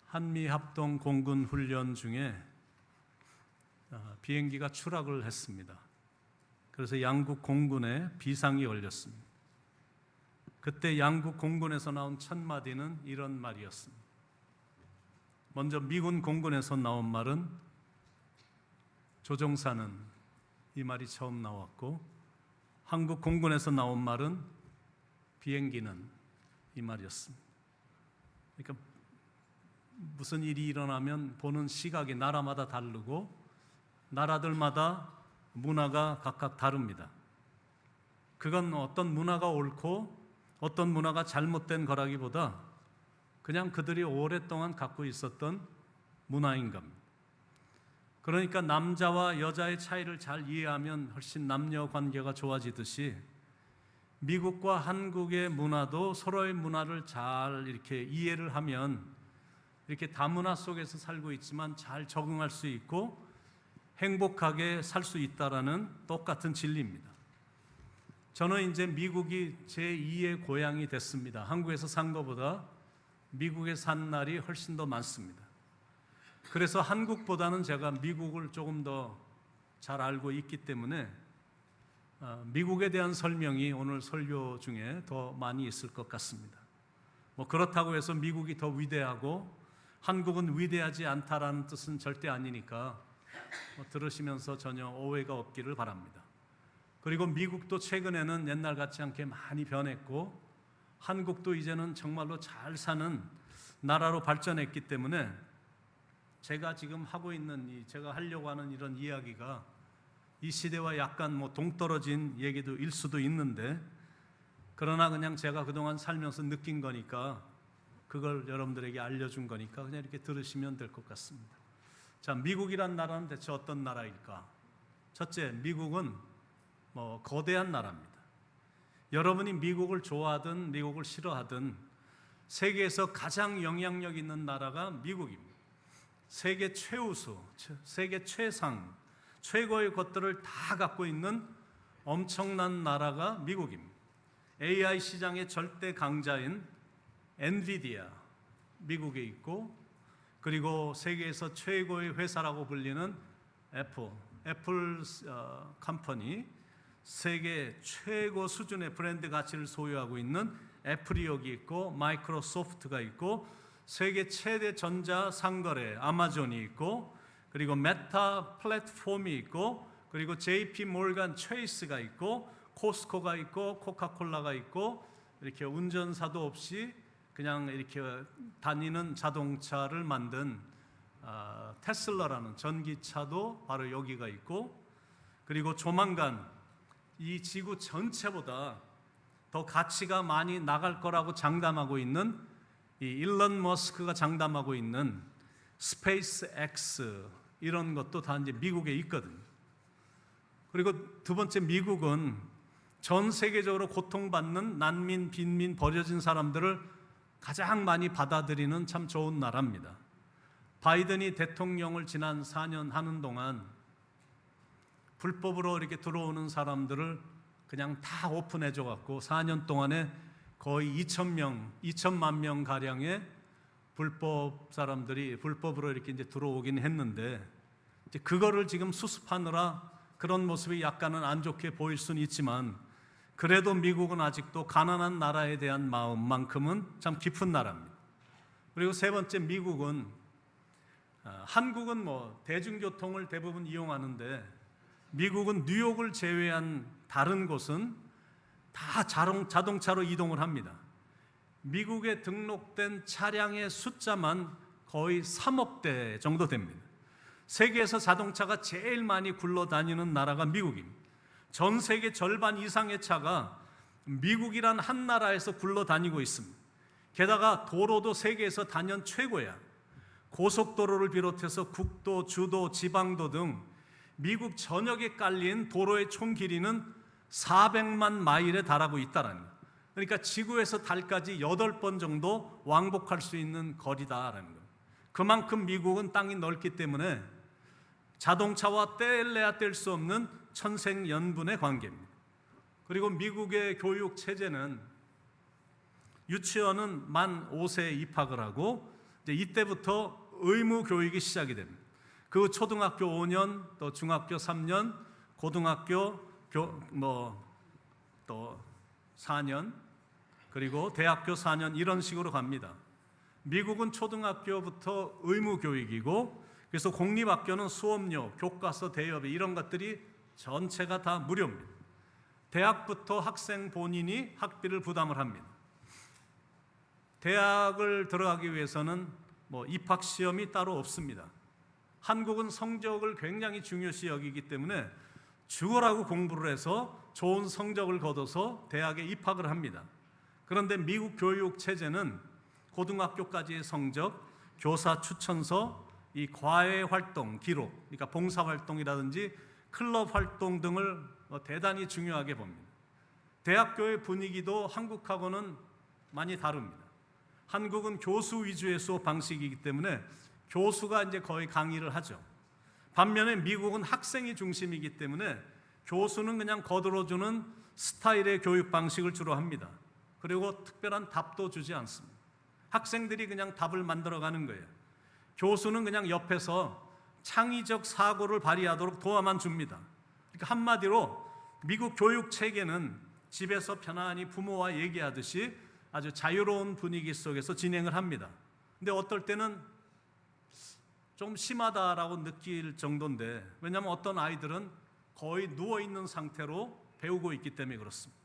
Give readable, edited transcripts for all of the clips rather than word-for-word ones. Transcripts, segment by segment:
한미합동 공군 훈련 중에 비행기가 추락을 했습니다. 그래서 양국 공군에 비상이 걸렸습니다. 그때 양국 공군에서 나온 첫 마디는 이런 말이었습니다. 먼저 미군 공군에서 나온 말은 조종사는, 이 말이 처음 나왔고, 한국 공군에서 나온 말은 비행기는, 이 말이었습니다. 그러니까 무슨 일이 일어나면 보는 시각이 나라마다 다르고 나라들마다 문화가 각각 다릅니다. 그건 어떤 문화가 옳고 어떤 문화가 잘못된 거라기보다 그냥 그들이 오랫동안 갖고 있었던 문화인 겁니다. 그러니까 남자와 여자의 차이를 잘 이해하면 훨씬 남녀 관계가 좋아지듯이 미국과 한국의 문화도 서로의 문화를 잘 이렇게 이해를 하면 이렇게 다문화 속에서 살고 있지만 잘 적응할 수 있고 행복하게 살 수 있다라는 똑같은 진리입니다. 저는 이제 미국이 제2의 고향이 됐습니다. 한국에서 산 것보다 미국에 산 날이 훨씬 더 많습니다. 그래서 한국보다는 제가 미국을 조금 더 잘 알고 있기 때문에 미국에 대한 설명이 오늘 설교 중에 더 많이 있을 것 같습니다. 그렇다고 해서 미국이 더 위대하고 한국은 위대하지 않다라는 뜻은 절대 아니니까 들으시면서 전혀 오해가 없기를 바랍니다. 그리고 미국도 최근에는 옛날 같지 않게 많이 변했고 한국도 이제는 정말로 잘 사는 나라로 발전했기 때문에 제가 지금 하고 있는 제가 하려고 하는 이런 이야기가 이 시대와 약간 동떨어진 얘기도 일 수도 있는데, 그러나 그냥 제가 그동안 살면서 느낀 거니까 그걸 여러분들에게 알려준 거니까 그냥 이렇게 들으시면 될 것 같습니다. 자, 미국이란 나라는 대체 어떤 나라일까? 첫째, 미국은 거대한 나라입니다. 여러분이 미국을 좋아하든 미국을 싫어하든 세계에서 가장 영향력 있는 나라가 미국입니다. 세계 최우수, 세계 최상, 최고의 것들을 다 갖고 있는 엄청난 나라가 미국입니다. AI 시장의 절대 강자인 엔비디아, 미국에 있고, 그리고 세계에서 최고의 회사라고 불리는 애플 컴퍼니, 세계 최고 수준의 브랜드 가치를 소유하고 있는 애플이 여기 있고, 마이크로소프트가 있고, 세계 최대 전자 상거래 아마존이 있고, 그리고 메타 플랫폼이 있고, 그리고 JP 몰간 체이스가 있고, 코스코가 있고, 코카콜라가 있고, 이렇게 운전사도 없이 그냥 이렇게 다니는 자동차를 만든 테슬라라는 전기차도 바로 여기가 있고, 그리고 조만간 이 지구 전체보다 더 가치가 많이 나갈 거라고 장담하고 있는 이 일론 머스크가 장담하고 있는 스페이스 X, 이런 것도 다 이제 미국에 있거든요. 그리고 두 번째, 미국은 전 세계적으로 고통받는 난민, 빈민, 버려진 사람들을 가장 많이 받아들이는 참 좋은 나라입니다. 바이든이 대통령을 지난 4년 하는 동안 불법으로 이렇게 들어오는 사람들을 그냥 다 오픈해줘 갖고 4년 동안에 거의 2천만 명 가량의 불법 사람들이 불법으로 이렇게 이제 들어오긴 했는데, 이제 그거를 지금 수습하느라 그런 모습이 약간은 안 좋게 보일 수는 있지만, 그래도 미국은 아직도 가난한 나라에 대한 마음만큼은 참 깊은 나라입니다. 그리고 세 번째, 미국은 한국은 대중교통을 대부분 이용하는데 미국은 뉴욕을 제외한 다른 곳은 다 자동차로 이동을 합니다. 미국에 등록된 차량의 숫자만 거의 3억 대 정도 됩니다. 세계에서 자동차가 제일 많이 굴러다니는 나라가 미국입니다. 전 세계 절반 이상의 차가 미국이란 한 나라에서 굴러다니고 있습니다. 게다가 도로도 세계에서 단연 최고야. 고속도로를 비롯해서 국도, 주도, 지방도 등 미국 전역에 깔린 도로의 총 길이는 400만 마일에 달하고 있다라는 거예요. 그러니까 지구에서 달까지 8번 정도 왕복할 수 있는 거리다라는 거예요. 그만큼 미국은 땅이 넓기 때문에 자동차와 뗄래야 뗄 수 없는 천생연분의 관계입니다. 그리고 미국의 교육 체제는 유치원은 만 5세에 입학을 하고 이제 이때부터 의무 교육이 시작이 됩니다. 그 초등학교 5년, 또 중학교 3년, 고등학교 또 4년, 그리고 대학교 4년 이런 식으로 갑니다. 미국은 초등학교부터 의무 교육이고, 그래서 공립학교는 수업료, 교과서, 대여비 이런 것들이 전체가 다 무료입니다. 대학부터 학생 본인이 학비를 부담을 합니다. 대학을 들어가기 위해서는 입학 시험이 따로 없습니다. 한국은 성적을 굉장히 중요시 여기기 때문에 죽으라고 공부를 해서 좋은 성적을 거둬서 대학에 입학을 합니다. 그런데 미국 교육 체제는 고등학교까지의 성적, 교사 추천서, 이 과외 활동 기록, 그러니까 봉사 활동이라든지 클럽 활동 등을 대단히 중요하게 봅니다. 대학교의 분위기도 한국하고는 많이 다릅니다. 한국은 교수 위주의 수업 방식이기 때문에 교수가 이제 거의 강의를 하죠. 반면에 미국은 학생이 중심이기 때문에 교수는 그냥 거들어주는 스타일의 교육 방식을 주로 합니다. 그리고 특별한 답도 주지 않습니다. 학생들이 그냥 답을 만들어가는 거예요. 교수는 그냥 옆에서 창의적 사고를 발휘하도록 도와만 줍니다. 그러니까 한마디로 미국 교육 체계는 집에서 편안히 부모와 얘기하듯이 아주 자유로운 분위기 속에서 진행을 합니다. 근데 어떨 때는 좀 심하다라고 느낄 정도인데, 왜냐하면 어떤 아이들은 거의 누워있는 상태로 배우고 있기 때문에 그렇습니다.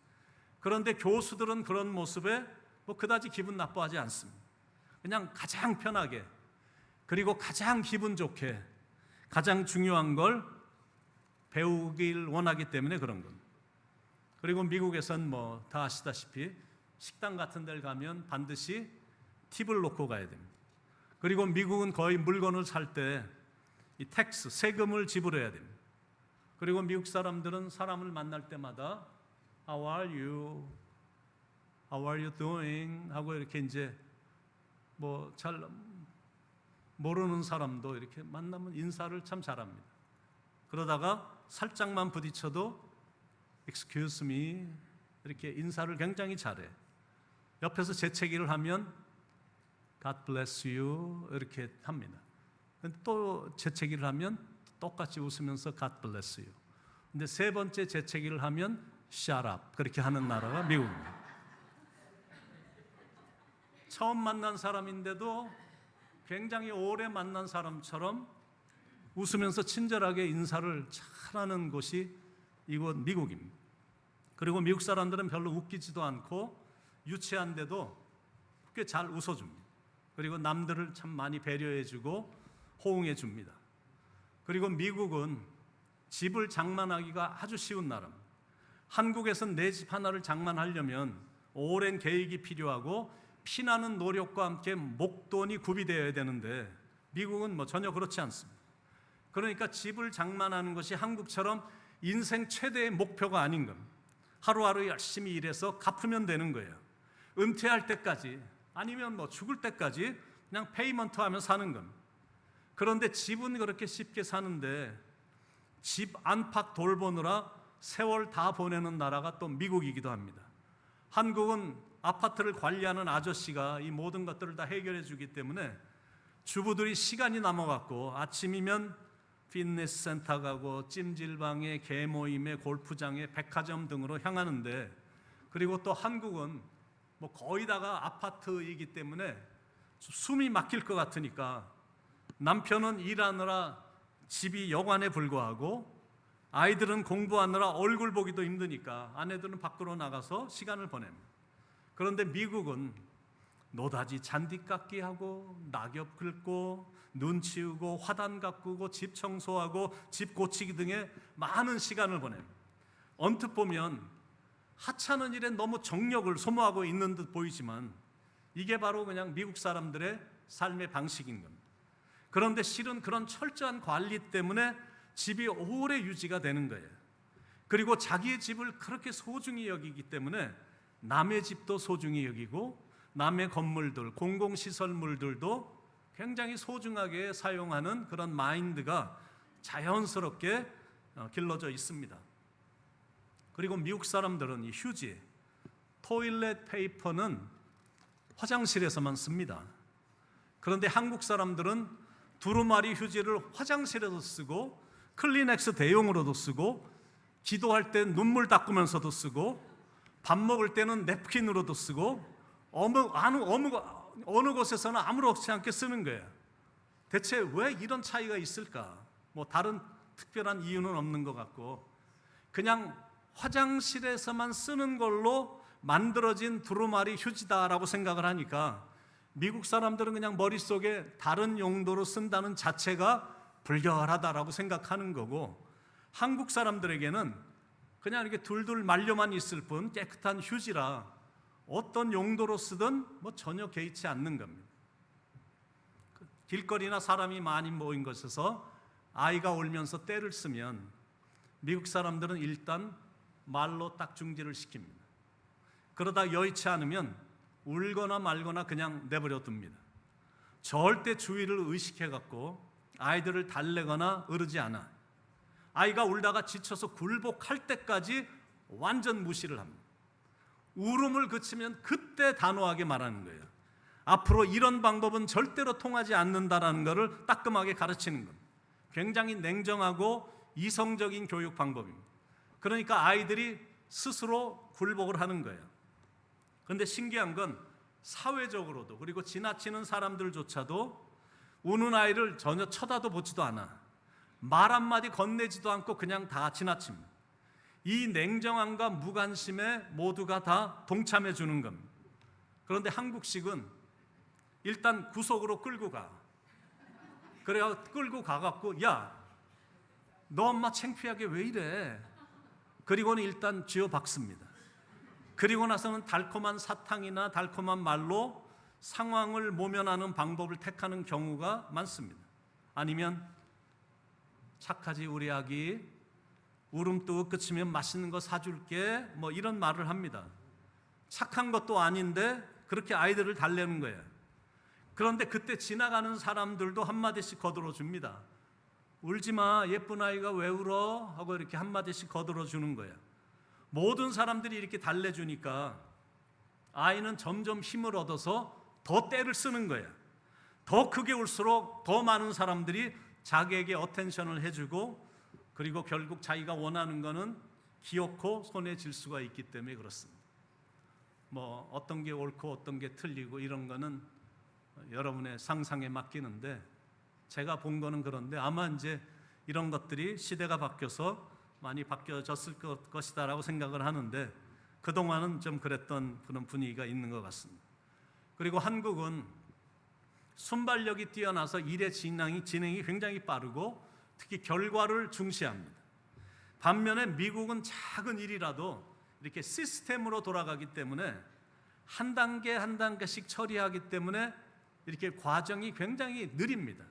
그런데 교수들은 그런 모습에 그다지 기분 나빠하지 않습니다. 그냥 가장 편하게, 그리고 가장 기분 좋게 가장 중요한 걸 배우길 원하기 때문에 그런 겁니다. 그리고 미국에선 다 아시다시피 식당 같은 데를 가면 반드시 팁을 놓고 가야 됩니다. 그리고 미국은 거의 물건을 살 때 이 텍스, 세금을 지불해야 됩니다. 그리고 미국 사람들은 사람을 만날 때마다 How are you? How are you doing? 하고 이렇게 이제 잘 모르는 사람도 이렇게 만나면 인사를 참 잘합니다. 그러다가 살짝만 부딪혀도 Excuse me 이렇게 인사를 굉장히 잘해. 옆에서 재채기를 하면 God bless you 이렇게 합니다. 또 재채기를 하면 똑같이 웃으면서 God bless you. 근데 세 번째 재채기를 하면 Shut up 그렇게 하는 나라가 미국입니다. 처음 만난 사람인데도 굉장히 오래 만난 사람처럼 웃으면서 친절하게 인사를 잘하는 곳이 이곳 미국입니다. 그리고 미국 사람들은 별로 웃기지도 않고 유치한데도 꽤 잘 웃어줍니다. 그리고 남들을 참 많이 배려해주고 호응해줍니다. 그리고 미국은 집을 장만하기가 아주 쉬운 나라입니다. 한국에서는 내 집 하나를 장만하려면 오랜 계획이 필요하고 피나는 노력과 함께 목돈이 구비되어야 되는데 미국은 전혀 그렇지 않습니다. 그러니까 집을 장만하는 것이 한국처럼 인생 최대의 목표가 아닌 겁니다. 하루하루 열심히 일해서 갚으면 되는 거예요. 은퇴할 때까지 아니면 죽을 때까지 그냥 페이먼트 하며 사는 겁니다. 그런데 집은 그렇게 쉽게 사는데 집 안팎 돌보느라 세월 다 보내는 나라가 또 미국이기도 합니다. 한국은 아파트를 관리하는 아저씨가 이 모든 것들을 다 해결해 주기 때문에 주부들이 시간이 남아갖고 아침이면 피트니스 센터 가고 찜질방에 개모임에 골프장에 백화점 등으로 향하는데, 그리고 또 한국은 거의 다가 아파트이기 때문에 숨이 막힐 것 같으니까 남편은 일하느라 집이 여관에 불과하고 아이들은 공부하느라 얼굴 보기도 힘드니까 아내들은 밖으로 나가서 시간을 보냅니다. 그런데 미국은 노다지 잔디 깎기 하고 낙엽 긁고 눈 치우고 화단 가꾸고 집 청소하고 집 고치기 등의 많은 시간을 보냅니다. 언뜻 보면 하찮은 일에 너무 정력을 소모하고 있는 듯 보이지만 이게 바로 그냥 미국 사람들의 삶의 방식인 겁니다. 그런데 실은 그런 철저한 관리 때문에 집이 오래 유지가 되는 거예요. 그리고 자기의 집을 그렇게 소중히 여기기 때문에 남의 집도 소중히 여기고 남의 건물들, 공공시설물들도 굉장히 소중하게 사용하는 그런 마인드가 자연스럽게 길러져 있습니다. 그리고 미국 사람들은 이 휴지, 토일렛 페이퍼는 화장실에서만 씁니다. 그런데 한국 사람들은 두루마리 휴지를 화장실에도 쓰고 클리넥스 대용으로도 쓰고 기도할 때 눈물 닦으면서도 쓰고 밥 먹을 때는 냅킨으로도 쓰고 어느 곳에서는 아무렇지 않게 쓰는 거예요. 대체 왜 이런 차이가 있을까? 뭐 다른 특별한 이유는 없는 것 같고 그냥 화장실에서만 쓰는 걸로 만들어진 두루마리 휴지다라고 생각을 하니까 미국 사람들은 그냥 머릿속에 다른 용도로 쓴다는 자체가 불결하다라고 생각하는 거고 한국 사람들에게는 그냥 이렇게 둘둘 말려만 있을 뿐 깨끗한 휴지라 어떤 용도로 쓰든 뭐 전혀 개의치 않는 겁니다. 길거리나 사람이 많이 모인 곳에서 아이가 울면서 떼를 쓰면 미국 사람들은 일단 말로 딱 중지를 시킵니다. 그러다 여의치 않으면 울거나 말거나 그냥 내버려 둡니다. 절대 주의를 의식해 갖고 아이들을 달래거나 어르지 않아. 아이가 울다가 지쳐서 굴복할 때까지 완전 무시를 합니다. 울음을 그치면 그때 단호하게 말하는 거예요. 앞으로 이런 방법은 절대로 통하지 않는다라는 것을 따끔하게 가르치는 겁니다. 굉장히 냉정하고 이성적인 교육 방법입니다. 그러니까 아이들이 스스로 굴복을 하는 거예요. 그런데 신기한 건 사회적으로도 그리고 지나치는 사람들조차도 우는 아이를 전혀 쳐다도 보지도 않아. 말 한마디 건네지도 않고 그냥 다 지나칩니다. 이 냉정함과 무관심에 모두가 다 동참해 주는 겁니다. 그런데 한국식은 일단 구석으로 끌고 가. 그래야 끌고 가갖고 야, 너 엄마 창피하게 왜 이래? 그리고는 일단 쥐어박습니다. 그리고 나서는 달콤한 사탕이나 달콤한 말로 상황을 모면하는 방법을 택하는 경우가 많습니다. 아니면 착하지 우리 아기, 울음도 끝이면 맛있는 거 사줄게, 뭐 이런 말을 합니다. 착한 것도 아닌데 그렇게 아이들을 달래는 거예요. 그런데 그때 지나가는 사람들도 한마디씩 거들어 줍니다. 울지마, 예쁜 아이가 왜 울어? 하고 이렇게 한마디씩 거들어 주는 거예요. 모든 사람들이 이렇게 달래주니까 아이는 점점 힘을 얻어서 더 떼를 쓰는 거예요. 더 크게 울수록 더 많은 사람들이 자기에게 어텐션을 해주고 그리고 결국 자기가 원하는 거는 기어코 손에 쥘 수가 있기 때문에 그렇습니다. 뭐 어떤 게 옳고 어떤 게 틀리고 이런 거는 여러분의 상상에 맡기는데 제가 본 거는 그런데 아마 이제 이런 것들이 시대가 바뀌어서 많이 바뀌어졌을 것이다라고 생각을 하는데 그동안은 좀 그랬던 그런 분위기가 있는 것 같습니다. 그리고 한국은 순발력이 뛰어나서 일의 진행이 굉장히 빠르고 특히 결과를 중시합니다. 반면에 미국은 작은 일이라도 이렇게 시스템으로 돌아가기 때문에 한 단계 한 단계씩 처리하기 때문에 이렇게 과정이 굉장히 느립니다.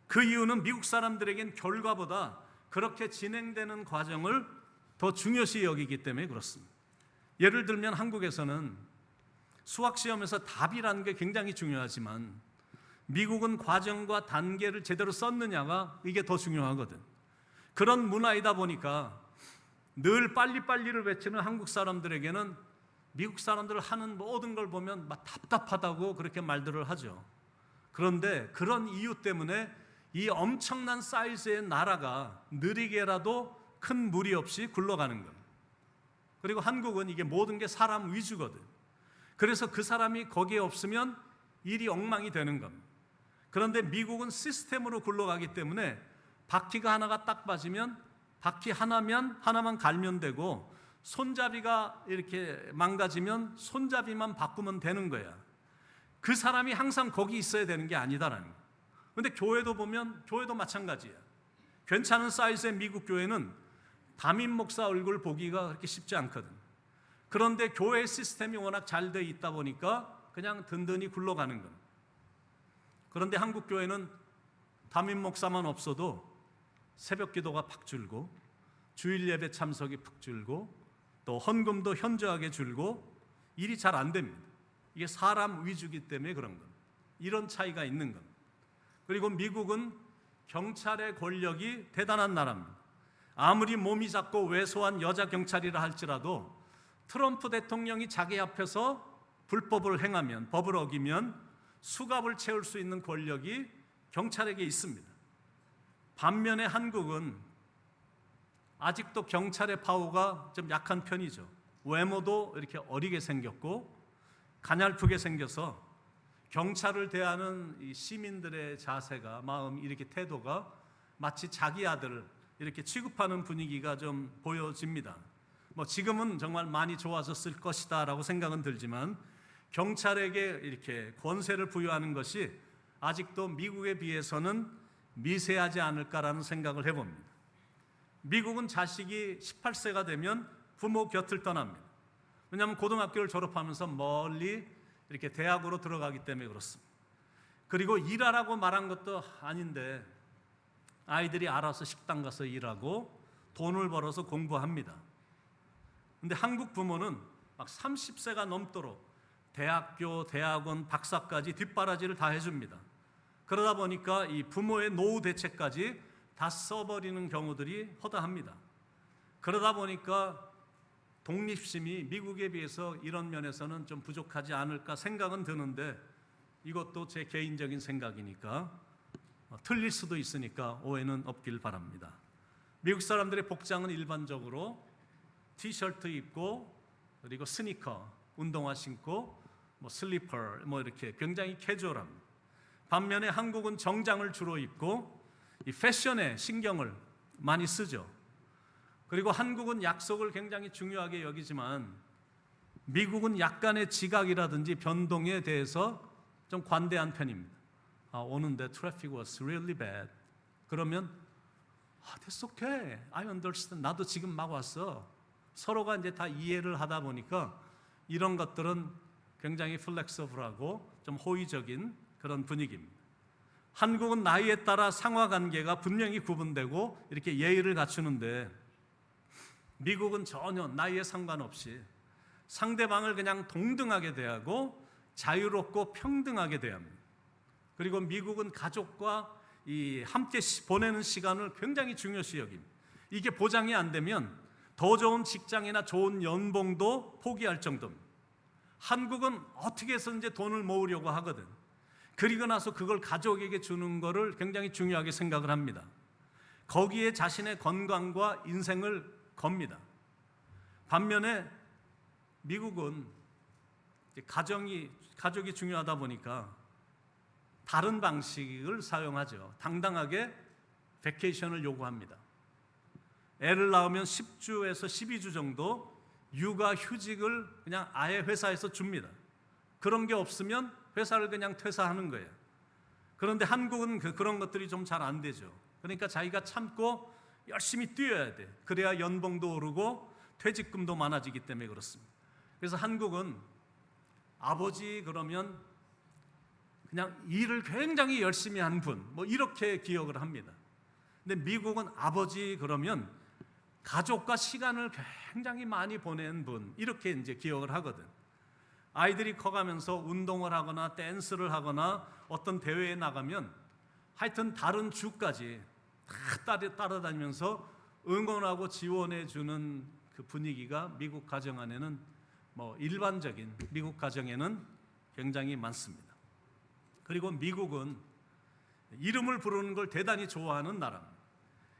그 이유는 미국 사람들에겐 결과보다 그렇게 진행되는 과정을 더 중요시 여기기 때문에 그렇습니다. 예를 들면 한국에서는 수학시험에서 답이라는 게 굉장히 중요하지만 미국은 과정과 단계를 제대로 썼느냐가 이게 더 중요하거든. 그런 문화이다 보니까 늘 빨리빨리를 외치는 한국 사람들에게는 미국 사람들 하는 모든 걸 보면 막 답답하다고 그렇게 말들을 하죠. 그런데 그런 이유 때문에 이 엄청난 사이즈의 나라가 느리게라도 큰 무리 없이 굴러가는 겁니다. 그리고 한국은 이게 모든 게 사람 위주거든. 그래서 그 사람이 거기에 없으면 일이 엉망이 되는 겁니다. 그런데 미국은 시스템으로 굴러가기 때문에 바퀴가 하나가 딱 빠지면 바퀴 하나만 갈면 되고 손잡이가 이렇게 망가지면 손잡이만 바꾸면 되는 거야. 그 사람이 항상 거기 있어야 되는 게 아니다라는 거야. 그런데 교회도 보면 교회도 마찬가지야. 괜찮은 사이즈의 미국 교회는 담임 목사 얼굴 보기가 그렇게 쉽지 않거든. 그런데 교회 시스템이 워낙 잘 돼 있다 보니까 그냥 든든히 굴러가는 겁니다. 그런데 한국 교회는 담임 목사만 없어도 새벽 기도가 팍 줄고 주일 예배 참석이 푹 줄고 또 헌금도 현저하게 줄고 일이 잘 안 됩니다. 이게 사람 위주이기 때문에 그런 겁니다. 이런 차이가 있는 겁니다. 그리고 미국은 경찰의 권력이 대단한 나라입니다. 아무리 몸이 작고 왜소한 여자 경찰이라 할지라도 트럼프 대통령이 자기 앞에서 불법을 행하면, 법을 어기면 수갑을 채울 수 있는 권력이 경찰에게 있습니다. 반면에 한국은 아직도 경찰의 파워가 좀 약한 편이죠. 외모도 이렇게 어리게 생겼고 가냘프게 생겨서 경찰을 대하는 이 시민들의 자세가, 마음, 이렇게 태도가 마치 자기 아들을 이렇게 취급하는 분위기가 좀 보여집니다. 지금은 정말 많이 좋아졌을 것이다라고 생각은 들지만 경찰에게 이렇게 권세를 부여하는 것이 아직도 미국에 비해서는 미세하지 않을까라는 생각을 해봅니다. 미국은 자식이 18세가 되면 부모 곁을 떠납니다. 왜냐하면 고등학교를 졸업하면서 멀리 이렇게 대학으로 들어가기 때문에 그렇습니다. 그리고 일하라고 말한 것도 아닌데 아이들이 알아서 식당 가서 일하고 돈을 벌어서 공부합니다. 근데 한국 부모는 막 30세가 넘도록 대학교, 대학원, 박사까지 뒷바라지를 다 해줍니다. 그러다 보니까 이 부모의 노후 대책까지 다 써버리는 경우들이 허다합니다. 그러다 보니까 독립심이 미국에 비해서 이런 면에서는 좀 부족하지 않을까 생각은 드는데 이것도 제 개인적인 생각이니까 틀릴 수도 있으니까 오해는 없길 바랍니다. 미국 사람들의 복장은 일반적으로 티셔츠 입고 그리고 스니커, 운동화 신고 슬리퍼 이렇게 굉장히 캐주얼합니다. 반면에 한국은 정장을 주로 입고 이 패션에 신경을 많이 쓰죠. 그리고 한국은 약속을 굉장히 중요하게 여기지만 미국은 약간의 지각이라든지 변동에 대해서 좀 관대한 편입니다. 오는데 traffic was really bad. 그러면 that's okay. I understand. 나도 지금 막 왔어. 서로가 이제 다 이해를 하다 보니까 이런 것들은 굉장히 플렉서블하고 좀 호의적인 그런 분위기입니다. 한국은 나이에 따라 상하관계가 분명히 구분되고 이렇게 예의를 갖추는데 미국은 전혀 나이에 상관없이 상대방을 그냥 동등하게 대하고 자유롭고 평등하게 대합니다. 그리고 미국은 가족과 함께 보내는 시간을 굉장히 중요시 여깁니다. 이게 보장이 안 되면 더 좋은 직장이나 좋은 연봉도 포기할 정도입니다. 한국은 어떻게 해서든지 돈을 모으려고 하거든. 그리고 나서 그걸 가족에게 주는 것을 굉장히 중요하게 생각을 합니다. 거기에 자신의 건강과 인생을 겁니다. 반면에 미국은 가족이 중요하다 보니까 다른 방식을 사용하죠. 당당하게 베케이션을 요구합니다. 애를 낳으면 10주에서 12주 정도 육아 휴직을 그냥 아예 회사에서 줍니다. 그런 게 없으면 회사를 그냥 퇴사하는 거예요. 그런데 한국은 그런 것들이 좀 잘 안 되죠. 그러니까 자기가 참고 열심히 뛰어야 돼. 그래야 연봉도 오르고 퇴직금도 많아지기 때문에 그렇습니다. 그래서 한국은 아버지 그러면 그냥 일을 굉장히 열심히 한 분, 이렇게 기억을 합니다. 근데 미국은 아버지 그러면 가족과 시간을 굉장히 많이 보낸 분, 이렇게 이제 기억을 하거든. 아이들이 커가면서 운동을 하거나 댄스를 하거나 어떤 대회에 나가면 하여튼 다른 주까지 다 따라다니면서 응원하고 지원해 주는 그 분위기가 미국 가정 안에는 일반적인 미국 가정에는 굉장히 많습니다. 그리고 미국은 이름을 부르는 걸 대단히 좋아하는 나라입니다.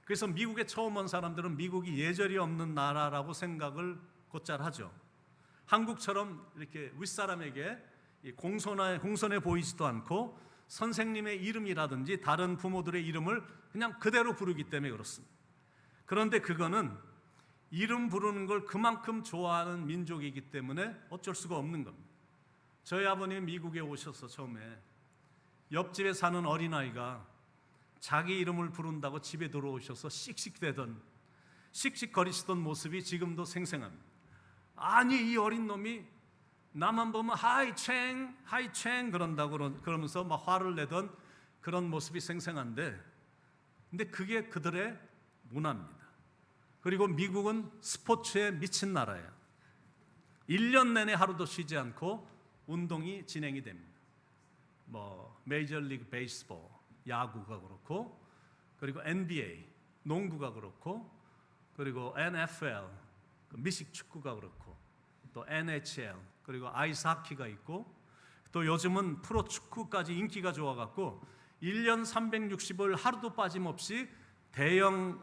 그래서 미국에 처음 온 사람들은 미국이 예절이 없는 나라라고 생각을 곧잘 하죠. 한국처럼 이렇게 윗사람에게 공손해 보이지도 않고 선생님의 이름이라든지 다른 부모들의 이름을 그냥 그대로 부르기 때문에 그렇습니다. 그런데 그거는 이름 부르는 걸 그만큼 좋아하는 민족이기 때문에 어쩔 수가 없는 겁니다. 저희 아버님 미국에 오셔서 처음에 옆집에 사는 어린아이가 자기 이름을 부른다고 집에 들어오셔서 씩씩거리시던 모습이 지금도 생생합니다. 아니 이 어린 놈이 나만 보면 하이챙 그러면서 막 화를 내던 그런 모습이 생생한데, 근데 그게 그들의 문화입니다. 그리고 미국은 스포츠에 미친 나라예요. 1년 내내 하루도 쉬지 않고 운동이 진행이 됩니다. 메이저리그 베이스볼, 야구가 그렇고, 그리고 NBA, 농구가 그렇고, 그리고 NFL, 미식 축구가 그렇고, 또 NHL, 그리고 아이스하키가 있고, 또 요즘은 프로축구까지 인기가 좋아갖고 1년 365일 하루도 빠짐없이 대형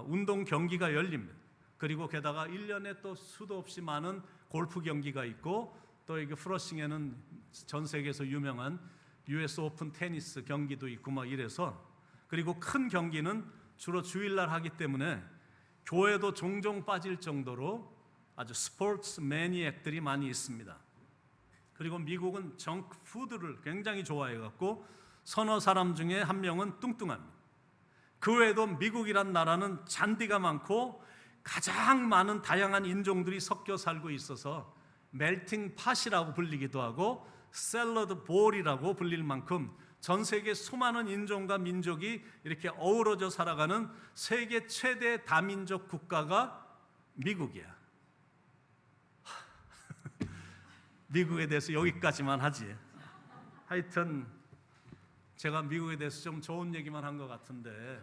운동 경기가 열립니다. 그리고 게다가 1년에 또 수도 없이 많은 골프 경기가 있고, 또 이게 프로싱에는 전 세계에서 유명한 US 오픈 테니스 경기도 있고 막 이래서, 그리고 큰 경기는 주로 주일날 하기 때문에 교회도 종종 빠질 정도로 아주 스포츠 매니악들이 많이 있습니다. 그리고 미국은 정크푸드를 굉장히 좋아해갖고 서너 사람 중에 한 명은 뚱뚱합니다. 그 외에도 미국이란 나라는 잔디가 많고 가장 많은 다양한 인종들이 섞여 살고 있어서 멜팅 팟이라고 불리기도 하고 샐러드 볼이라고 불릴 만큼 전 세계 수많은 인종과 민족이 이렇게 어우러져 살아가는 세계 최대 다민족 국가가 미국이야. 미국에 대해서 여기까지만 하지. 하여튼 제가 미국에 대해서 좀 좋은 얘기만 한 것 같은데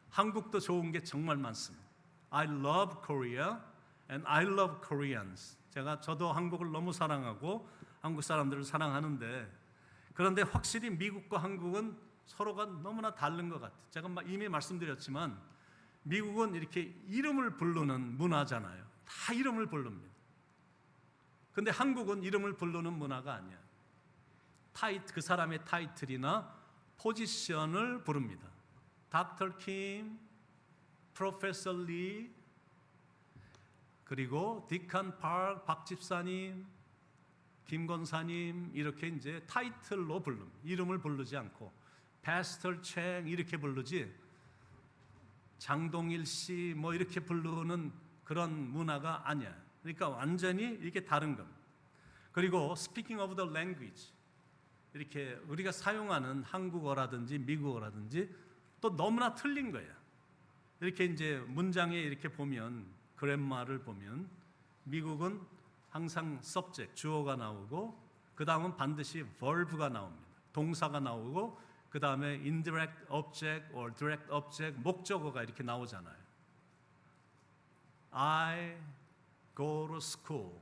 한국도 좋은 게 정말 많습니다. I love Korea and I love Koreans. 저도 한국을 너무 사랑하고 한국 사람들을 사랑하는데, 그런데 확실히 미국과 한국은 서로가 너무나 다른 것 같아요. 제가 이미 말씀드렸지만 미국은 이렇게 이름을 부르는 문화잖아요. 다 이름을 부릅니다. 근데 한국은 이름을 부르는 문화가 아니야. 그 사람의 타이틀이나 포지션을 부릅니다. 닥터 킴, 프로페서 리, 그리고 디칸 파크 박 집사님, 김 권사님, 이렇게 이제 타이틀로 부릅니다. 이름을 부르지 않고 패스터 챙 이렇게 부르지 장동일 씨 뭐 이렇게 부르는 그런 문화가 아니야. 그러니까 완전히 이렇게 다른 겁니다. 그리고 speaking of the language, 이렇게 우리가 사용하는 한국어라든지 미국어라든지 또 너무나 틀린 거야. 이렇게 이제 문장에 이렇게 보면, 그래머를 보면 미국은 항상 subject, 주어가 나오고 그 다음은 반드시 verb가 나옵니다. 동사가 나오고 그 다음에 indirect object or direct object, 목적어가 이렇게 나오잖아요. I go to school.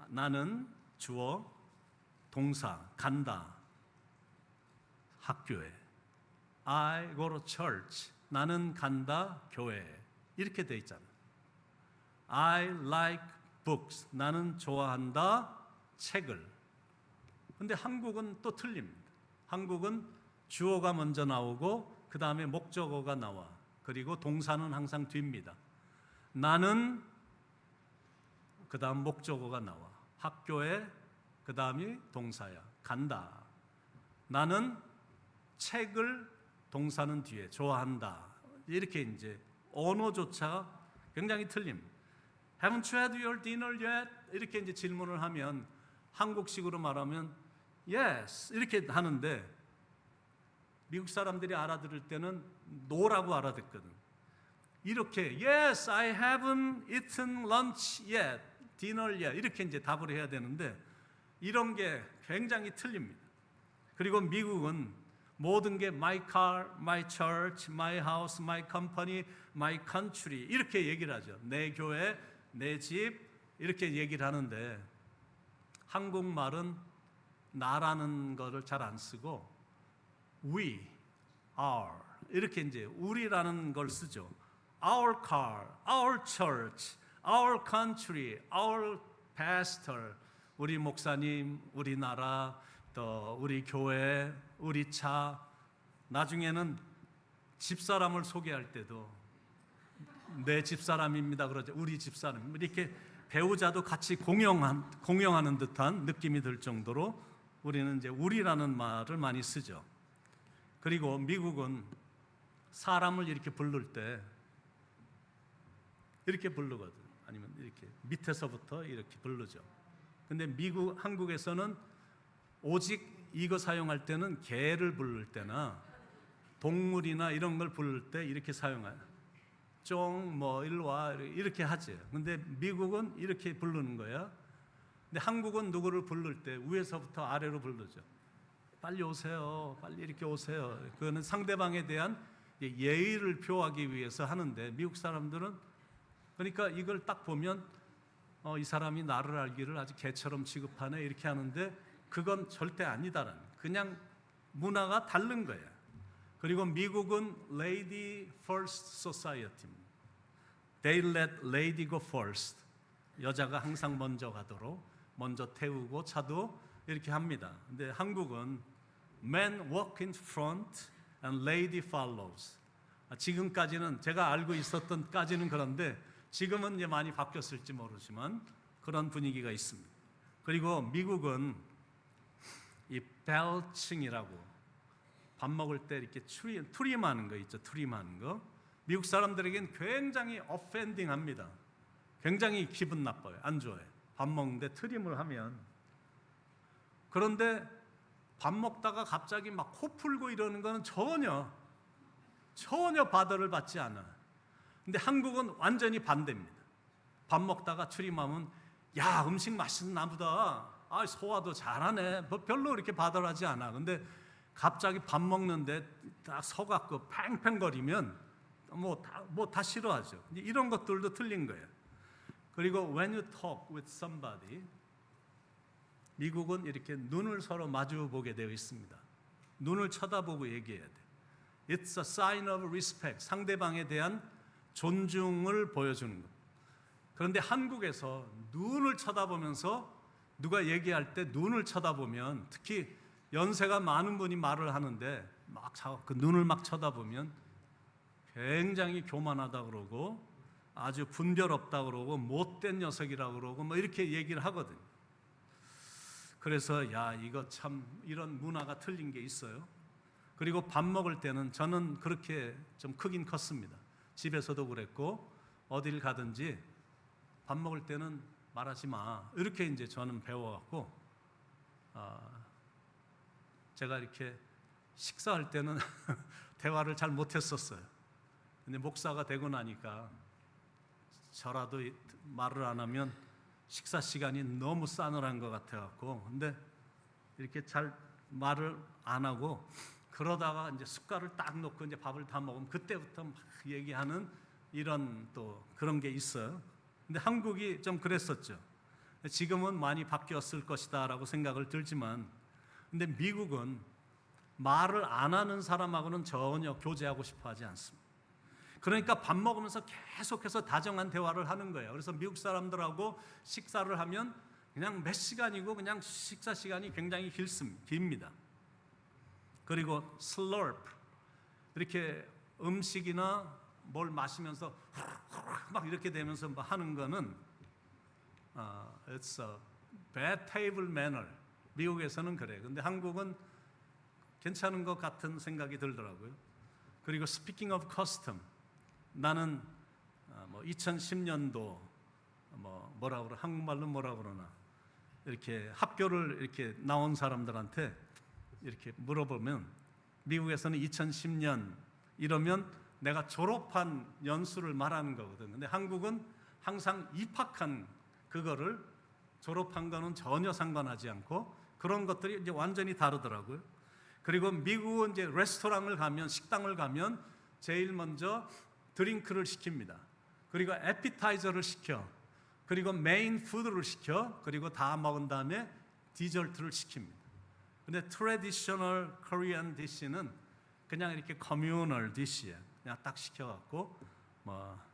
나는 주어, 동사, 간다, 학교에. I go to church. 나는 간다, 교회에. 이렇게 돼 있잖아. I like books. 나는 좋아한다, 책을. 근데 한국은 또 틀립니다. 한국은 주어가 먼저 나오고 그 다음에 목적어가 나와. 그리고 동사는 항상 뒤입니다. 나는 그 다음 목적어가 나와. 학교에 그 다음이 동사야. 간다. 나는 책을, 동사는 뒤에. 좋아한다. 이렇게 이제 언어조차 굉장히 틀립니다. Haven't you had your dinner yet? 이렇게 이제 질문을 하면 한국식으로 말하면 Yes 이렇게 하는데 미국 사람들이 알아들을 때는 No라고 알아듣거든. 이렇게 Yes, I haven't eaten lunch yet, dinner yet 이렇게 이제 답을 해야 되는데 이런 게 굉장히 틀립니다. 그리고 미국은 모든 게 my car, my church, my house, my company, my country 이렇게 얘기를 하죠. 내 교회, 내 집 이렇게 얘기를 하는데 한국말은 나라는 거를 잘 안 쓰고 we, our 이렇게 이제 우리라는 걸 쓰죠. Our car, our church, our country, our pastor, 우리 목사님, 우리 나라, 또 우리 교회, 우리 차. 나중에는 집사람을 소개할 때도 내 집사람입니다 그러죠. 우리 집사람. 이렇게 배우자도 같이 공용하는 듯한 느낌이 들 정도로 우리는 이제 우리라는 말을 많이 쓰죠. 그리고 미국은 사람을 이렇게 부를 때 이렇게 부르거든. 아니면 이렇게 밑에서부터 이렇게 부르죠. 근데 한국에서는 오직 이거 사용할 때는 개를 부를 때나 동물이나 이런 걸 부를 때 이렇게 사용해요. 뭐 일로 와 이렇게 하지. 근데 미국은 이렇게 부르는 거야. 근데 한국은 누구를 부를 때 위에서부터 아래로 부르죠. 빨리 오세요. 빨리 이렇게 오세요. 그거는 상대방에 대한 예의를 표하기 위해서 하는데 미국 사람들은 그러니까 이걸 딱 보면 이 사람이 나를 알기를 아주 개처럼 취급하네 이렇게 하는데 그건 절대 아니다라는, 그냥 문화가 다른 거예요. 그리고 미국은 Lady First Society입니다. They let lady go first. 여자가 항상 먼저 가도록 먼저 태우고 차도 이렇게 합니다. 근데 한국은 Men walk in front and lady follows. 지금까지는 제가 알고 있었던 까지는 그런데 지금은 이제 많이 바뀌었을지 모르지만 그런 분위기가 있습니다. 그리고 미국은 이 벨칭이라고 밥 먹을 때 이렇게 트림하는 거 있죠. 트림하는 거. 미국 사람들에겐 굉장히 어펜딩합니다. 굉장히 기분 나빠요. 안 좋아요. 밥 먹는데 트림을 하면. 그런데 밥 먹다가 갑자기 막 코 풀고 이러는 거는 전혀 바더를 받지 않아. 근데 한국은 완전히 반대입니다. 밥 먹다가 트림하면 야, 음식 맛있나 보다. 아, 소화도 잘하네. 뭐 별로 이렇게 바더하지 않아. 근데 갑자기 밥 먹는데 딱 서갖고 팽팽거리면 뭐 다 싫어하죠. 이런 것들도 틀린 거예요. 그리고 when you talk with somebody, 미국은 이렇게 눈을 서로 마주 보게 되어 있습니다. 눈을 쳐다보고 얘기해야 돼. It's a sign of respect. 상대방에 대한 존중을 보여주는 것. 그런데 한국에서 눈을 쳐다보면서 누가 얘기할 때 눈을 쳐다보면, 특히 연세가 많은 분이 말을 하는데 막 그 눈을 막 쳐다보면 굉장히 교만하다 그러고 아주 분별 없다 그러고 못된 녀석이라 그러고 뭐 이렇게 얘기를 하거든요. 그래서 야, 이거 참 이런 문화가 틀린 게 있어요. 그리고 밥 먹을 때는 저는 그렇게 좀 크긴 컸습니다. 집에서도 그랬고 어딜 가든지 밥 먹을 때는 말하지 마. 이렇게 이제 저는 배워갖고 제가 이렇게 식사할 때는 대화를 잘 못했었어요. 근데 목사가 되고 나니까 저라도 말을 안 하면 식사 시간이 너무 싸늘한 것 같아갖고, 근데 이렇게 잘 말을 안 하고 그러다가 이제 숟갈을 딱 놓고 이제 밥을 다 먹으면 그때부터 막 얘기하는 이런 또 그런 게 있어요. 근데 한국이 좀 그랬었죠. 지금은 많이 바뀌었을 것이다라고 생각을 들지만, 근데 미국은 말을 안 하는 사람하고는 전혀 교제하고 싶어 하지 않습니다. 그러니까 밥 먹으면서 계속해서 다정한 대화를 하는 거예요. 그래서 미국 사람들하고 식사를 하면 그냥 몇 시간이고 그냥 식사 시간이 굉장히 깁니다. 그리고 slurp, 이렇게 음식이나 뭘 마시면서 막 이렇게 되면서 하는 거는 it's a bad table manner. 미국에서는 그래. 근데 한국은 괜찮은 것 같은 생각이 들더라고요. 그리고 speaking of custom, 나는 2010년도 뭐라 그러 한국말로 뭐라 그러나 이렇게 학교를 이렇게 나온 사람들한테 이렇게 물어보면 미국에서는 2010년 이러면 내가 졸업한 연수를 말하는 거거든. 근데 한국은 항상 입학한 그거를, 졸업한 거는 전혀 상관하지 않고 그런 것들이 이제 완전히 다르더라고요. 그리고 미국은 이제 레스토랑을 가면, 식당을 가면 제일 먼저 드링크를 시킵니다. 그리고 에피타이저를 시켜. 그리고 메인 푸드를 시켜. 그리고 다 먹은 다음에 디저트를 시킵니다. 근데 트래디셔널 코리안 디시는 그냥 이렇게 커뮤널 디시야. 그냥 딱 시켜갖고 뭐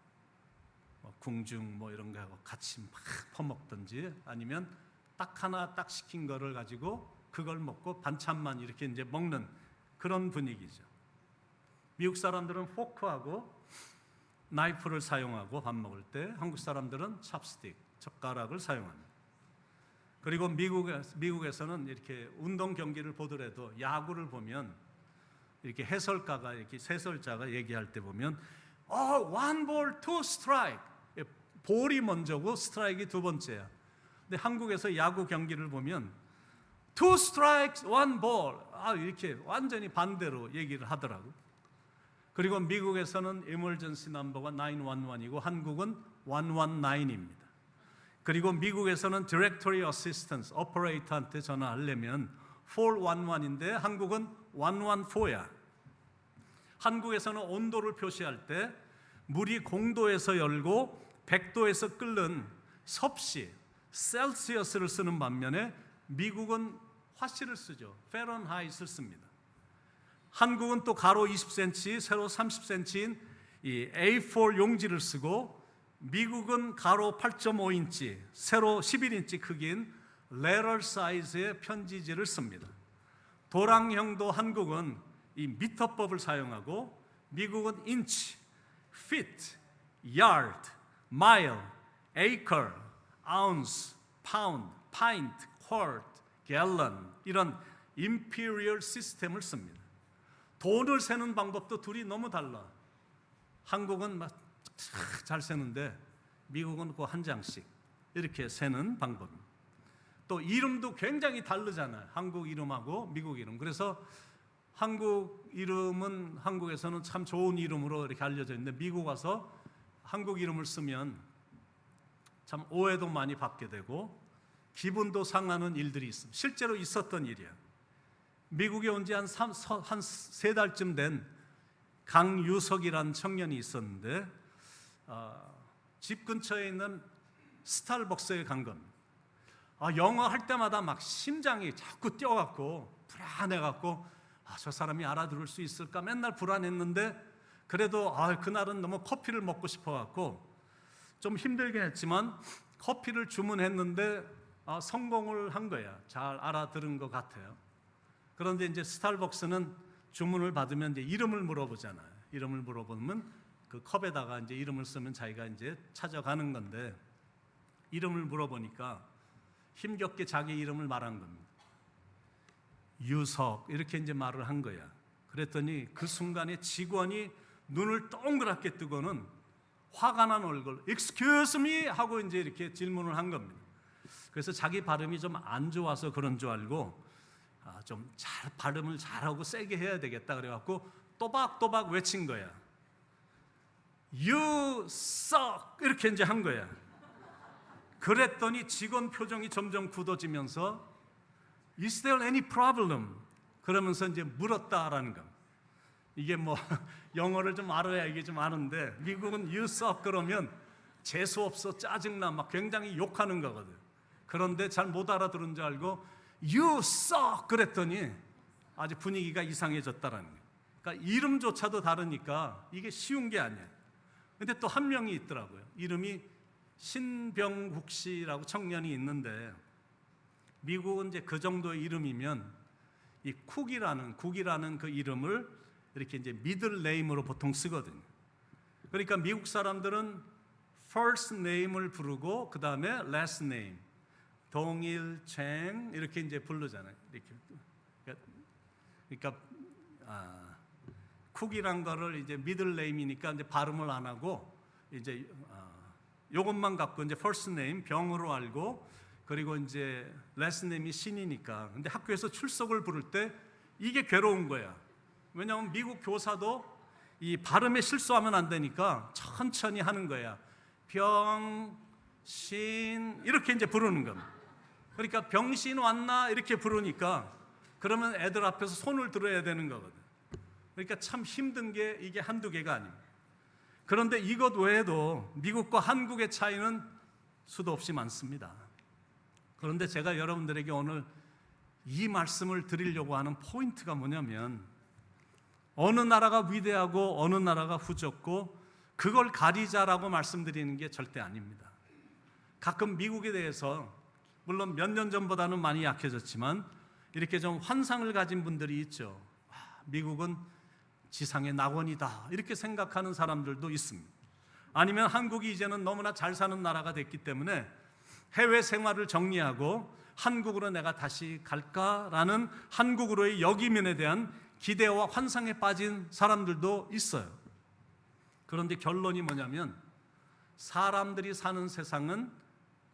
궁중 뭐 이런 거하고 같이 막 퍼먹든지, 아니면 딱 하나 딱 시킨 거를 가지고 그걸 먹고 반찬만 이렇게 이제 먹는 그런 분위기죠. 미국 사람들은 포크하고 나이프를 사용하고 밥 먹을 때, 한국 사람들은 찹스틱, 젓가락을 사용합니다. 그리고 미국에서는 이렇게 운동 경기를 보더라도 야구를 보면 이렇게 해설자가 얘기할 때 보면 one ball, two strike. 볼이 먼저고 스트라이크가 두 번째야. 근데 한국에서 야구 경기를 보면 two strikes, one ball. 이렇게 완전히 반대로 얘기를 하더라고. 그리고 미국에서는 emergency number가 911이고 한국은 119입니다. 그리고 미국에서는 directory assistance, operator한테 전화하려면 411인데 한국은 114야. 한국에서는 온도를 표시할 때 물이 0도에서 열고 100도에서 끓는 섭씨, 셀시어스를 쓰는 반면에 미국은 파시를 쓰죠. 페런하이트를 씁니다. 한국은 또 가로 20cm, 세로 30cm인 이 A4 용지를 쓰고, 미국은 가로 8.5인치, 세로 11인치 크기인 레터 사이즈의 편지지를 씁니다. 도랑형도 한국은 이 미터법을 사용하고, 미국은 인치, feet, yard, mile, acre, ounce, pound, pint, quart, gallon 이런 imperial 시스템을 씁니다. 돈을 세는 방법도 둘이 너무 달라. 한국은 막 잘 세는데 미국은 그 한 장씩 이렇게 세는 방법입니다. 또 이름도 굉장히 다르잖아요. 한국 이름하고 미국 이름. 그래서 한국 이름은 한국에서는 참 좋은 이름으로 이렇게 알려져 있는데, 미국 와서 한국 이름을 쓰면 참 오해도 많이 받게 되고 기분도 상하는 일들이 있습니다. 실제로 있었던 일이에요. 미국에 온 지 한 3달쯤 된 강유석이라는 청년이 있었는데, 집 근처에 있는 스타벅스에 간 겁니다. 영어 할 때마다 막 심장이 자꾸 뛰어갖고 불안해갖고 저 사람이 알아들을 수 있을까 맨날 불안했는데, 그래도 그날은 너무 커피를 먹고 싶어갖고 좀 힘들긴 했지만 커피를 주문했는데 성공을 한 거야. 잘 알아들은 것 같아요. 그런데 이제 스타벅스는 주문을 받으면 이제 이름을 물어보잖아요. 이름을 물어보면 그 컵에다가 이제 이름을 쓰면 자기가 이제 찾아가는 건데, 이름을 물어보니까 힘겹게 자기 이름을 말한 겁니다. 유석 이렇게 이제 말을 한 거야. 그랬더니 그 순간에 직원이 눈을 동그랗게 뜨고는 화가 난 얼굴, Excuse me 하고 이제 이렇게 질문을 한 겁니다. 그래서 자기 발음이 좀 안 좋아서 그런 줄 알고 좀 발음을 잘하고 세게 해야 되겠다 그래갖고 또박또박 외친 거야. You suck 이렇게 이제 한 거야. 그랬더니 직원 표정이 점점 굳어지면서 Is there any problem? 그러면서 이제 물었다라는 거. 이게 뭐 영어를 좀 알아야 이게 좀 아는데, 미국은 You suck 그러면 재수 없어, 짜증나, 막 굉장히 욕하는 거거든. 그런데 잘 못 알아들은 줄 알고 You suck 그랬더니 아주 분위기가 이상해졌다라는 거예요. 그러니까 이름조차도 다르니까 이게 쉬운 게 아니에요. 근데 또 한 명이 있더라고요. 이름이 신병국 씨라고 청년이 있는데, 미국은 이제 그 정도의 이름이면 이 국이라는 그 이름을 이렇게 이제 미들 네임으로 보통 쓰거든요. 그러니까 미국 사람들은 first name을 부르고 그 다음에 last name, 동일, 챙 이렇게 이제 부르잖아요. 이렇게. 그러니까 쿡이란 거를 이제 미들 네임이니까 이제 발음을 안 하고 이제 요것만 갖고 이제 first name 병으로 알고, 그리고 이제 last name이 신이니까. 근데 학교에서 출석을 부를 때 이게 괴로운 거야. 왜냐하면 미국 교사도 이 발음에 실수하면 안 되니까 천천히 하는 거야. 병, 신 이렇게 이제 부르는 겁니다. 그러니까 병신 왔나 이렇게 부르니까 그러면 애들 앞에서 손을 들어야 되는 거거든. 그러니까 참 힘든 게 이게 한두 개가 아닙니다. 그런데 이것 외에도 미국과 한국의 차이는 수도 없이 많습니다. 그런데 제가 여러분들에게 오늘 이 말씀을 드리려고 하는 포인트가 뭐냐면, 어느 나라가 위대하고 어느 나라가 후졌고 그걸 가리자라고 말씀드리는 게 절대 아닙니다. 가끔 미국에 대해서 물론 몇 년 전보다는 많이 약해졌지만 이렇게 좀 환상을 가진 분들이 있죠. 미국은 지상의 낙원이다 이렇게 생각하는 사람들도 있습니다. 아니면 한국이 이제는 너무나 잘 사는 나라가 됐기 때문에 해외 생활을 정리하고 한국으로 내가 다시 갈까라는 한국으로의 여기면에 대한 기대와 환상에 빠진 사람들도 있어요. 그런데 결론이 뭐냐면, 사람들이 사는 세상은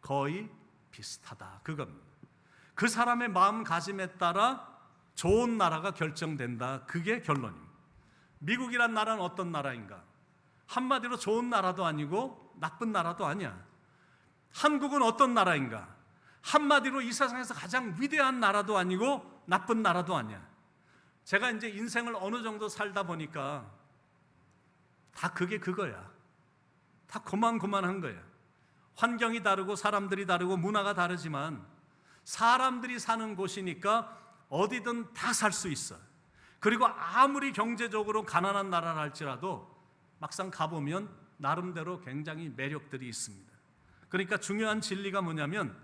거의 비슷하다 그겁니다. 그 사람의 마음가짐에 따라 좋은 나라가 결정된다, 그게 결론입니다. 미국이란 나라는 어떤 나라인가? 한마디로 좋은 나라도 아니고 나쁜 나라도 아니야. 한국은 어떤 나라인가? 한마디로 이 세상에서 가장 위대한 나라도 아니고 나쁜 나라도 아니야. 제가 이제 인생을 어느 정도 살다 보니까 다 그게 그거야. 다 고만고만한 거야. 환경이 다르고 사람들이 다르고 문화가 다르지만 사람들이 사는 곳이니까 어디든 다 살 수 있어. 그리고 아무리 경제적으로 가난한 나라라 할지라도 막상 가보면 나름대로 굉장히 매력들이 있습니다. 그러니까 중요한 진리가 뭐냐면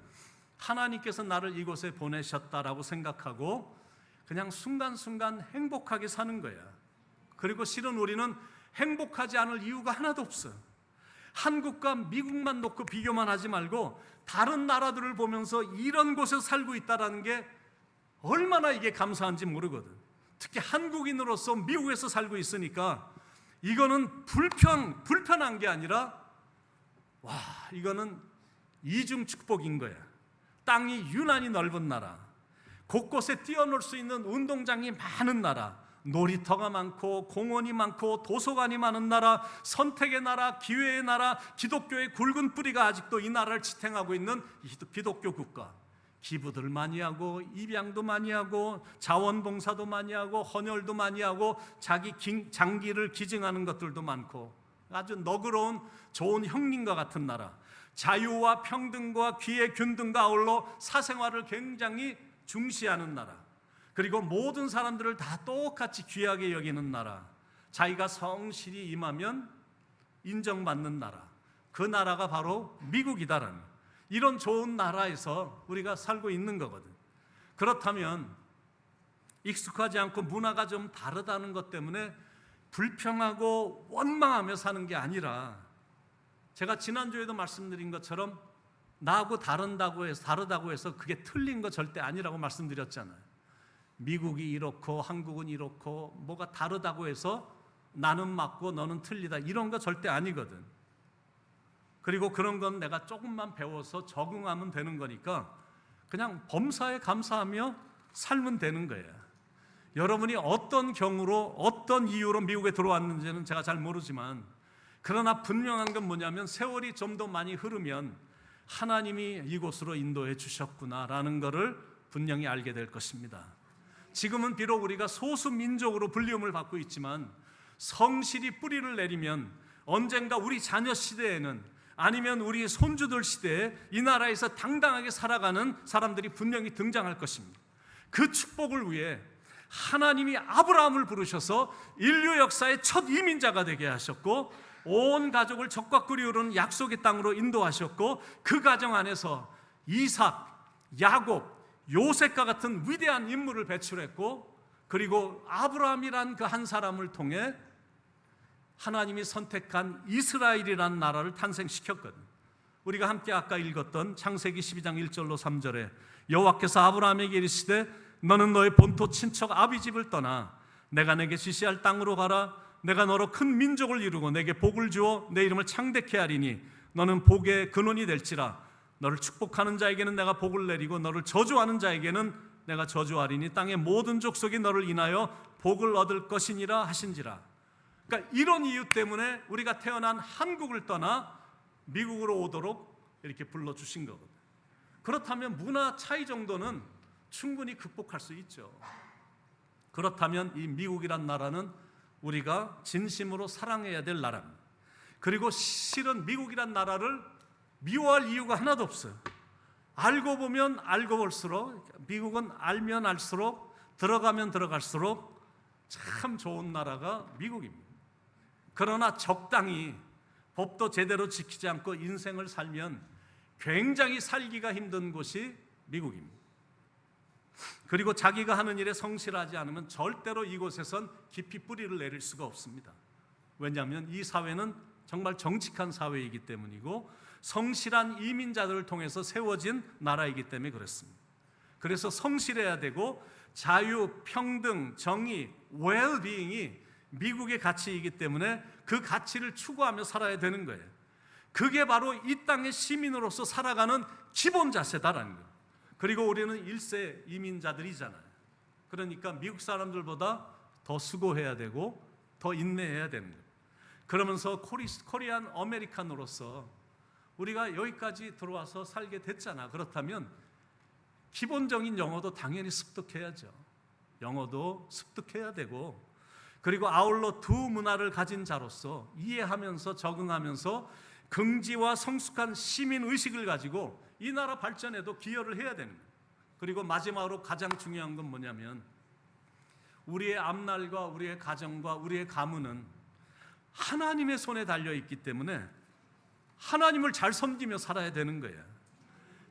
하나님께서 나를 이곳에 보내셨다라고 생각하고 그냥 순간순간 행복하게 사는 거야. 그리고 실은 우리는 행복하지 않을 이유가 하나도 없어요. 한국과 미국만 놓고 비교만 하지 말고 다른 나라들을 보면서 이런 곳에 살고 있다는 게 얼마나 이게 감사한지 모르거든. 특히 한국인으로서 미국에서 살고 있으니까 이거는 불편한 게 아니라 와, 이거는 이중 축복인 거야. 땅이 유난히 넓은 나라, 곳곳에 뛰어놀 수 있는 운동장이 많은 나라, 놀이터가 많고 공원이 많고 도서관이 많은 나라, 선택의 나라, 기회의 나라, 기독교의 굵은 뿌리가 아직도 이 나라를 지탱하고 있는 기독교 국가. 기부들 많이 하고 입양도 많이 하고 자원봉사도 많이 하고 헌혈도 많이 하고 자기 장기를 기증하는 것들도 많고 아주 너그러운 좋은 형님과 같은 나라, 자유와 평등과 귀의 균등과 아울러 사생활을 굉장히 중시하는 나라, 그리고 모든 사람들을 다 똑같이 귀하게 여기는 나라, 자기가 성실히 임하면 인정받는 나라, 그 나라가 바로 미국이다라는 이런 좋은 나라에서 우리가 살고 있는 거거든. 그렇다면 익숙하지 않고 문화가 좀 다르다는 것 때문에 불평하고 원망하며 사는 게 아니라, 제가 지난주에도 말씀드린 것처럼 나하고 다르다고 해서 그게 틀린 거 절대 아니라고 말씀드렸잖아요. 미국이 이렇고 한국은 이렇고 뭐가 다르다고 해서 나는 맞고 너는 틀리다 이런 거 절대 아니거든. 그리고 그런 건 내가 조금만 배워서 적응하면 되는 거니까 그냥 범사에 감사하며 살면 되는 거예요. 여러분이 어떤 경우로 어떤 이유로 미국에 들어왔는지는 제가 잘 모르지만, 그러나 분명한 건 뭐냐면 세월이 좀 더 많이 흐르면 하나님이 이곳으로 인도해 주셨구나라는 것을 분명히 알게 될 것입니다. 지금은 비록 우리가 소수 민족으로 불리움을 받고 있지만 성실히 뿌리를 내리면 언젠가 우리 자녀 시대에는, 아니면 우리 손주들 시대에 이 나라에서 당당하게 살아가는 사람들이 분명히 등장할 것입니다. 그 축복을 위해 하나님이 아브라함을 부르셔서 인류 역사의 첫 이민자가 되게 하셨고 온 가족을 적과 꿀이 흐르는 약속의 땅으로 인도하셨고 그 가정 안에서 이삭, 야곱, 요셉과 같은 위대한 인물을 배출했고, 그리고 아브라함이란 그 한 사람을 통해 하나님이 선택한 이스라엘이라는 나라를 탄생시켰거든. 우리가 함께 아까 읽었던 창세기 12장 1절로 3절에 여호와께서 아브라함에게 이르시되 너는 너의 본토 친척 아비 집을 떠나 내가 내게 지시할 땅으로 가라. 내가 너로 큰 민족을 이루고 내게 복을 주어 내 이름을 창대케 하리니 너는 복의 근원이 될지라. 너를 축복하는 자에게는 내가 복을 내리고 너를 저주하는 자에게는 내가 저주하리니 땅의 모든 족속이 너를 인하여 복을 얻을 것이니라 하신지라. 그러니까 이런 이유 때문에 우리가 태어난 한국을 떠나 미국으로 오도록 이렇게 불러주신 거거든요. 그렇다면 문화 차이 정도는 충분히 극복할 수 있죠. 그렇다면 이 미국이란 나라는 우리가 진심으로 사랑해야 될 나라입니다. 그리고 실은 미국이란 나라를 미워할 이유가 하나도 없어요. 알고 보면 알고 볼수록, 미국은 알면 알수록, 들어가면 들어갈수록 참 좋은 나라가 미국입니다. 그러나 적당히 법도 제대로 지키지 않고 인생을 살면 굉장히 살기가 힘든 곳이 미국입니다. 그리고 자기가 하는 일에 성실하지 않으면 절대로 이곳에선 깊이 뿌리를 내릴 수가 없습니다. 왜냐하면 이 사회는 정말 정직한 사회이기 때문이고 성실한 이민자들을 통해서 세워진 나라이기 때문에 그렇습니다. 그래서 성실해야 되고 자유, 평등, 정의, 웰비잉이 미국의 가치이기 때문에 그 가치를 추구하며 살아야 되는 거예요. 그게 바로 이 땅의 시민으로서 살아가는 기본 자세다라는 거예요. 그리고 우리는 1세 이민자들이잖아요. 그러니까 미국 사람들보다 더 수고해야 되고 더 인내해야 되는 거예요. 그러면서 코리안 아메리칸으로서 우리가 여기까지 들어와서 살게 됐잖아. 그렇다면 기본적인 영어도 당연히 습득해야죠. 영어도 습득해야 되고, 그리고 아울러 두 문화를 가진 자로서 이해하면서 적응하면서 긍지와 성숙한 시민의식을 가지고 이 나라 발전에도 기여를 해야 되는 거예요. 그리고 마지막으로 가장 중요한 건 뭐냐면 우리의 앞날과 우리의 가정과 우리의 가문은 하나님의 손에 달려있기 때문에 하나님을 잘 섬기며 살아야 되는 거예요.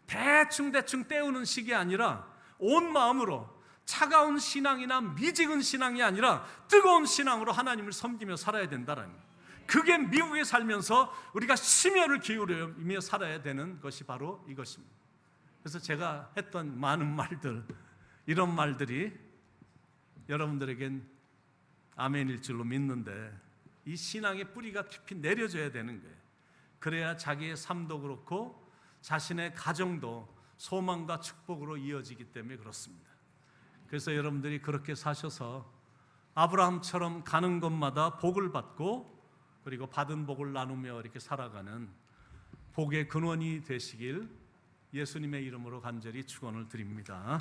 대충 때우는 식이 아니라 온 마음으로, 차가운 신앙이나 미지근 신앙이 아니라 뜨거운 신앙으로 하나님을 섬기며 살아야 된다라는 거예요. 그게 미국에 살면서 우리가 심혈을 기울이며 살아야 되는 것이 바로 이것입니다. 그래서 제가 했던 많은 말들, 이런 말들이 여러분들에겐 아멘일 줄로 믿는데 이 신앙의 뿌리가 깊이 내려져야 되는 거예요. 그래야 자기의 삶도 그렇고 자신의 가정도 소망과 축복으로 이어지기 때문에 그렇습니다. 그래서 여러분들이 그렇게 사셔서 아브라함처럼 가는 곳마다 복을 받고 그리고 받은 복을 나누며 이렇게 살아가는 복의 근원이 되시길 예수님의 이름으로 간절히 축원을 드립니다.